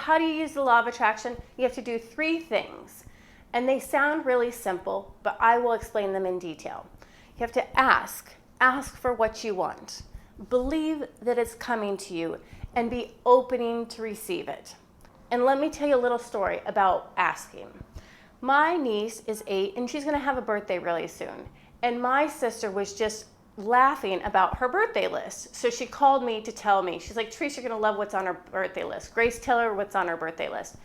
how do you use the law of attraction? You have to do 3 things. And they sound really simple, but I will explain them in detail. You have to ask for what you want. Believe that it's coming to you and be opening to receive it. And let me tell you a little story about asking. My niece is 8 and she's gonna have a birthday really soon. And my sister was just laughing about her birthday list. So she called me to tell me, she's like, Trice, you're gonna love what's on her birthday list. Grace, tell her what's on her birthday list.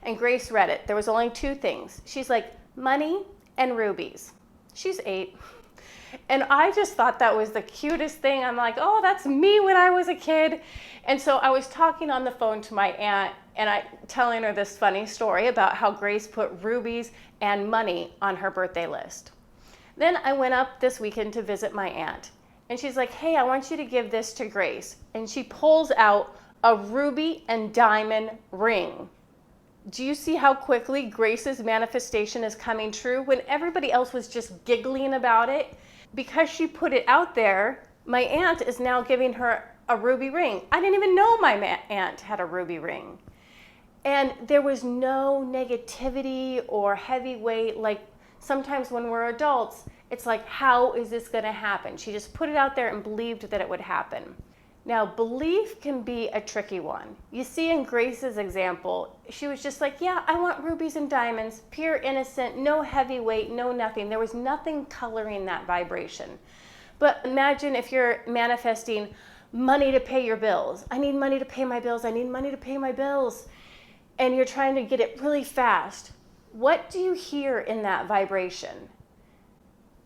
And Grace read it. There was only 2 things. She's like, money and rubies. She's 8. And I just thought that was the cutest thing. I'm like, oh, that's me when I was a kid. And so I was talking on the phone to my aunt and telling her this funny story about how Grace put rubies and money on her birthday list. Then I went up this weekend to visit my aunt. And she's like, hey, I want you to give this to Grace. And she pulls out a ruby and diamond ring. Do you see how quickly Grace's manifestation is coming true when everybody else was just giggling about it? Because she put it out there, my aunt is now giving her a ruby ring. I didn't even know my aunt had a ruby ring. And there was no negativity or heavy weight. Like sometimes when we're adults, it's like, how is this gonna happen? She just put it out there and believed that it would happen. Now, belief can be a tricky one. You see in Grace's example, she was just like, yeah, I want rubies and diamonds, pure innocent, no heavyweight, no nothing. There was nothing coloring that vibration. But imagine if you're manifesting money to pay your bills. I need money to pay my bills. I need money to pay my bills. And you're trying to get it really fast. What do you hear in that vibration?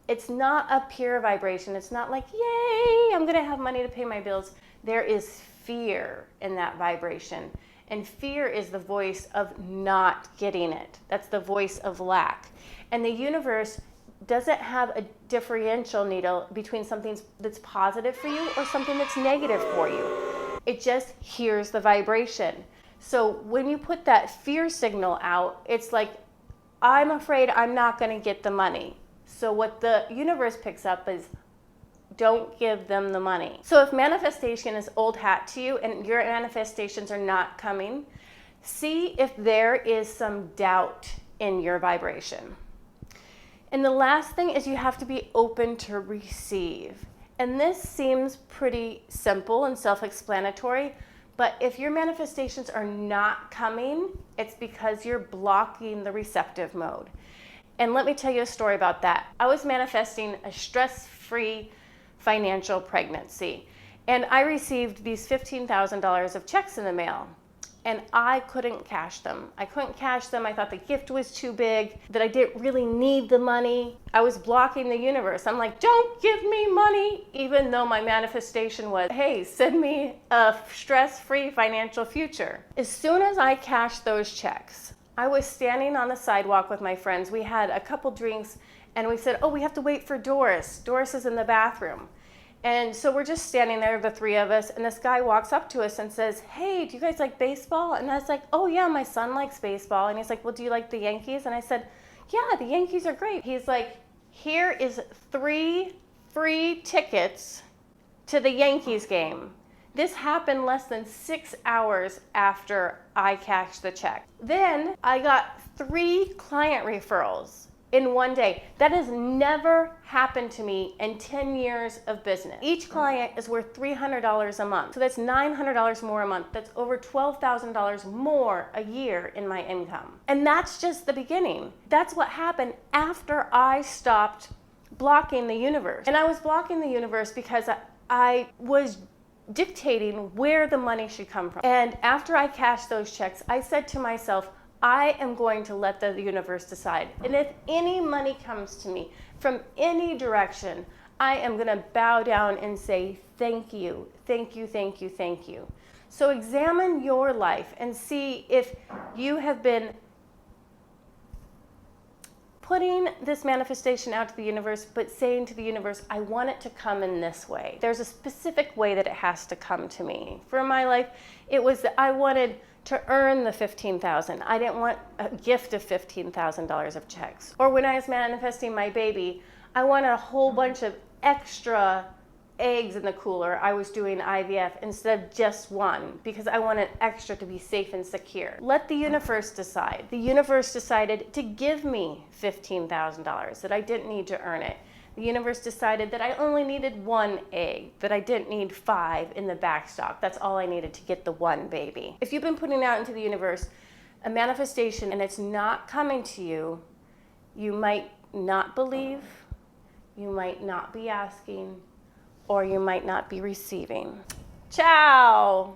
It's not a pure vibration. It's not like, yay, I'm gonna have money to pay my bills. There is fear in that vibration. And fear is the voice of not getting it. That's the voice of lack. And the universe doesn't have a differential needle between something that's positive for you or something that's negative for you. It just hears the vibration. So when you put that fear signal out, it's like, I'm afraid I'm not gonna get the money. So what the universe picks up is, don't give them the money. So if manifestation is old hat to you and your manifestations are not coming, see if there is some doubt in your vibration. And the last thing is you have to be open to receive. And this seems pretty simple and self-explanatory, but if your manifestations are not coming, it's because you're blocking the receptive mode. And let me tell you a story about that. I was manifesting a stress-free financial pregnancy. And I received these $15,000 of checks in the mail. And I couldn't cash them. I thought the gift was too big, that I didn't really need the money. I was blocking the universe. I'm like, don't give me money, even though my manifestation was, hey, send me a stress-free financial future. As soon as I cashed those checks, I was standing on the sidewalk with my friends. We had a couple drinks and we said, oh, we have to wait for Doris. Doris is in the bathroom. And so we're just standing there, the 3 of us, and this guy walks up to us and says, hey, do you guys like baseball? And I was like, oh yeah, my son likes baseball. And he's like, well, do you like the Yankees? And I said, yeah, the Yankees are great. He's like, here is 3 free tickets to the Yankees game. This happened less than 6 hours after I cashed the check. Then I got 3 client referrals in one day. That has never happened to me in 10 years of business. Each client is worth $300 a month. So that's $900 more a month. That's over $12,000 more a year in my income. And that's just the beginning. That's what happened after I stopped blocking the universe. And I was blocking the universe because I was dictating where the money should come from. And after I cashed those checks, I said to myself, I am going to let the universe decide. And if any money comes to me from any direction, I am going to bow down and say, thank you, thank you, thank you, thank you. So examine your life and see if you have been putting this manifestation out to the universe, but saying to the universe, I want it to come in this way. There's a specific way that it has to come to me. For my life, it was that I wanted to earn the $15,000. I didn't want a gift of $15,000 of checks. Or when I was manifesting my baby, I wanted a whole bunch of extra eggs in the cooler, I was doing IVF instead of just one because I wanted extra to be safe and secure. Let the universe decide. The universe decided to give me $15,000, that I didn't need to earn it. The universe decided that I only needed one egg, that I didn't need 5 in the backstock. That's all I needed to get the one baby. If you've been putting out into the universe a manifestation and it's not coming to you, you might not believe, you might not be asking, or you might not be receiving. Ciao!